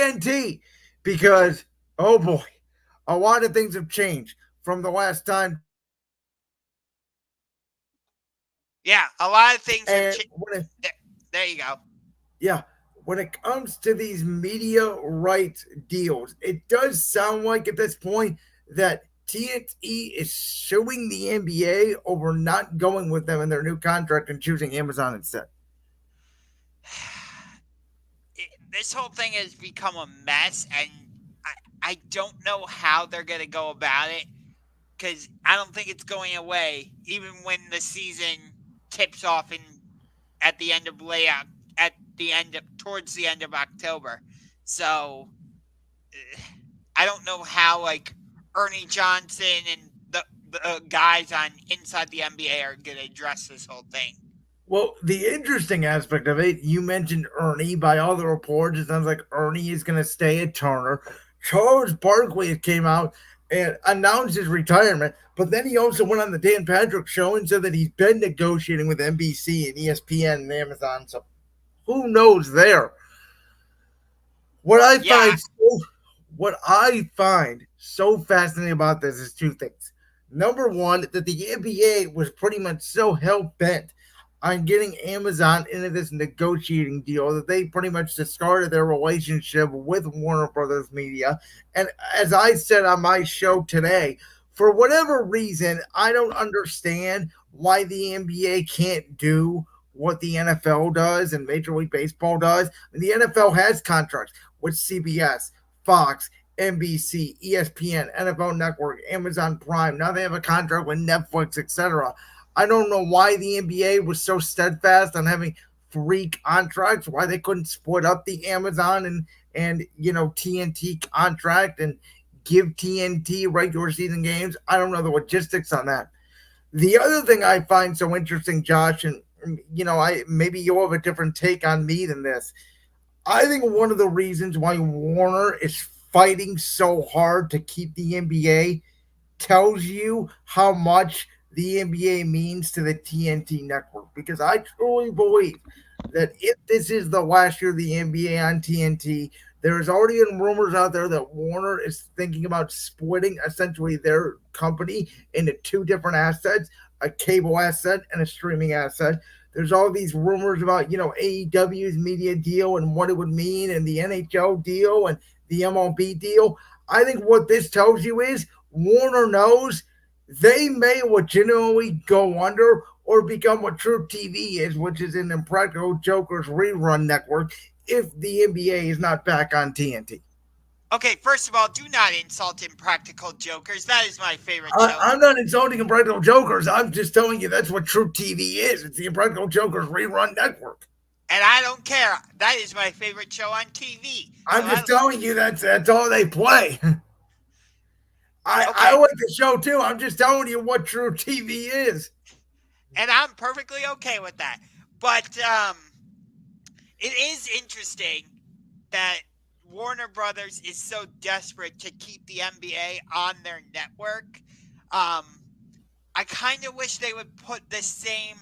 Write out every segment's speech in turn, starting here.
TNT, because, oh boy, a lot of things have changed from the last time. Yeah, a lot of things have And changed. There you go. yeah, when it comes to these media rights deals, it does sound like at this point that TNT is suing the NBA over not going with them in their new contract and choosing Amazon instead. This whole thing has become a mess, and I don't know how they're going to go about it because I don't think it's going away, even when the season tips off at the end of layout at the end of towards the end of October. So I don't know how like Ernie Johnson and the guys on inside the NBA are going to address this whole thing. Well, the interesting aspect of it, you mentioned Ernie. By all the reports, it sounds like Ernie is going to stay at Turner. Charles Barkley came out and announced his retirement, but then he also went on the Dan Patrick show and said that he's been negotiating with NBC and ESPN and Amazon. So who knows there? What I Yeah, find so, what I find so fascinating about this is two things. Number one, that the NBA was pretty much so hell bent on getting Amazon into this negotiating deal that they pretty much discarded their relationship with Warner Brothers Media. And as I said on my show today, for whatever reason, I don't understand why the NBA can't do what the NFL does and Major League Baseball does. The NFL has contracts with CBS, Fox, NBC, ESPN, NFL Network, Amazon Prime. Now they have a contract with Netflix, etc. I don't know why the NBA was so steadfast on having three contracts, why they couldn't split up the Amazon and TNT contract and give TNT regular season games. I don't know the logistics on that. The other thing I find so interesting, Josh, and I maybe you'll have a different take on me than this. I think one of the reasons why Warner is fighting so hard to keep the NBA tells you how much the NBA means to the TNT network. Because I truly believe that if this is the last year of the NBA on TNT, there is already been rumors out there that Warner is thinking about splitting essentially their company into two different assets, a cable asset and a streaming asset. There's all these rumors about, AEW's media deal and what it would mean, and the NHL deal and the MLB deal. I think what this tells you is Warner knows they may legitimately go under or become what True TV is, which is an Impractical Jokers rerun network, if the NBA is not back on TNT. okay, first of all, do not insult Impractical Jokers. That is my favorite show. I'm not insulting Impractical Jokers. I'm just telling you that's what True TV is. It's the Impractical Jokers rerun network. And I don't care. That is my favorite show on TV. So I'm just telling you that's all they play. I okay, like the show too. I'm just telling you what True TV is. and I'm perfectly okay with that. But it is interesting that Warner Brothers is so desperate to keep the NBA on their network. Um, I kind of wish they would put the same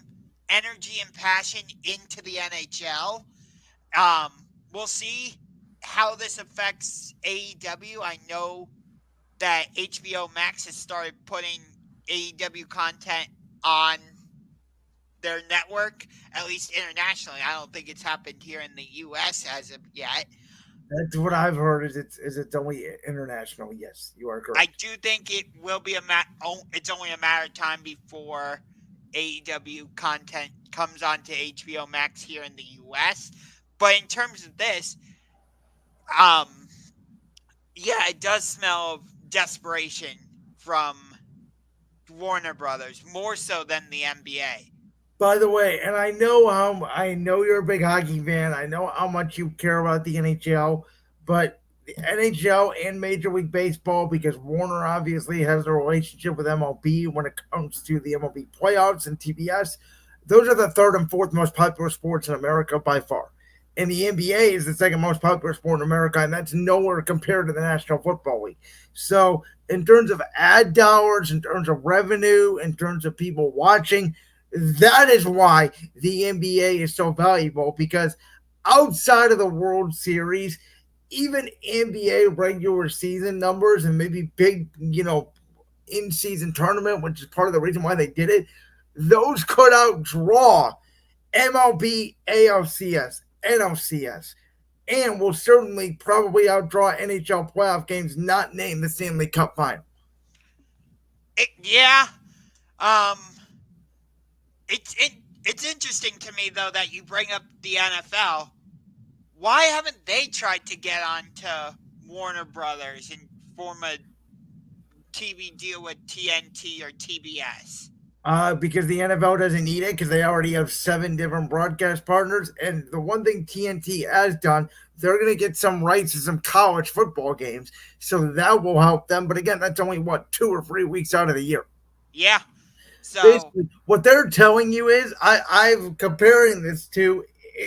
energy and passion into the NHL. Um, we'll see how this affects AEW. I know that HBO Max has started putting AEW content on their network, at least internationally. I don't think it's happened here in the US as of yet. That's what I've heard. It's only international? Yes, you are I correct. do think it will be it's only a matter of time before AEW content comes onto HBO Max here in the US. But in terms of this, um yeah, it does smell of desperation from Warner Brothers more so than the NBA. By the way, and I know you're a big hockey fan. I know how much you care about the NHL, but the NHL and Major League Baseball, because Warner obviously has a relationship with MLB when it comes to the MLB playoffs and TBS. Those are the third and fourth most popular sports in America by far. And the NBA is the second most popular sport in America, and that's nowhere compared to the National Football League. So, in terms of ad dollars, in terms of revenue, in terms of people watching, that is why the NBA is so valuable, because outside of the World Series, even NBA regular season numbers and maybe big, in season tournament, which is part of the reason why they did it, those could outdraw MLB, ALCS, NLCS, and will certainly probably outdraw NHL playoff games not named the Stanley Cup final. Yeah. Um, it's interesting to me though that you bring up the NFL. Why haven't they tried to get on to Warner Brothers and form a TV deal with TNT or TBS? Because the NFL doesn't need it because they already have 7 different broadcast partners. And the one thing TNT has done, they're going to get some rights to some college football games. So that will help them. But again, that's only, 2 or 3 weeks out of the year. Yeah. So Basically, what they're telling you is, I'm comparing this to,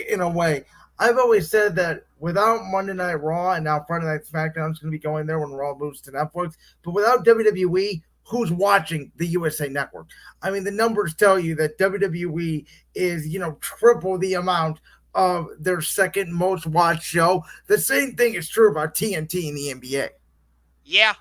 in a way, I've always said that without Monday Night Raw and now Friday Night SmackDown is going to be going there when Raw moves to Netflix, but without WWE, who's watching the USA Network? I mean, the numbers tell you that WWE is, triple the amount of their second most watched show. The same thing is true about TNT and the NBA. yeah.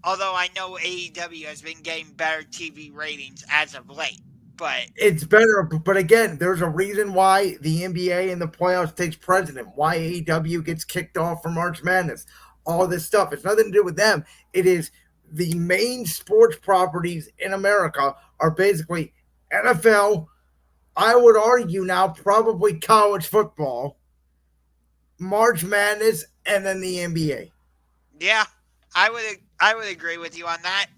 Although I know AEW has been getting better TV ratings as of late, but It's better, but again, there's a reason why the NBA and the playoffs takes precedent. Why AEW gets kicked off from March Madness. All this stuff. It's nothing to do with them. It is the main sports properties in America are basically NFL. I would argue now probably college football, March Madness, and then the NBA. yeah, I would agree with you on that.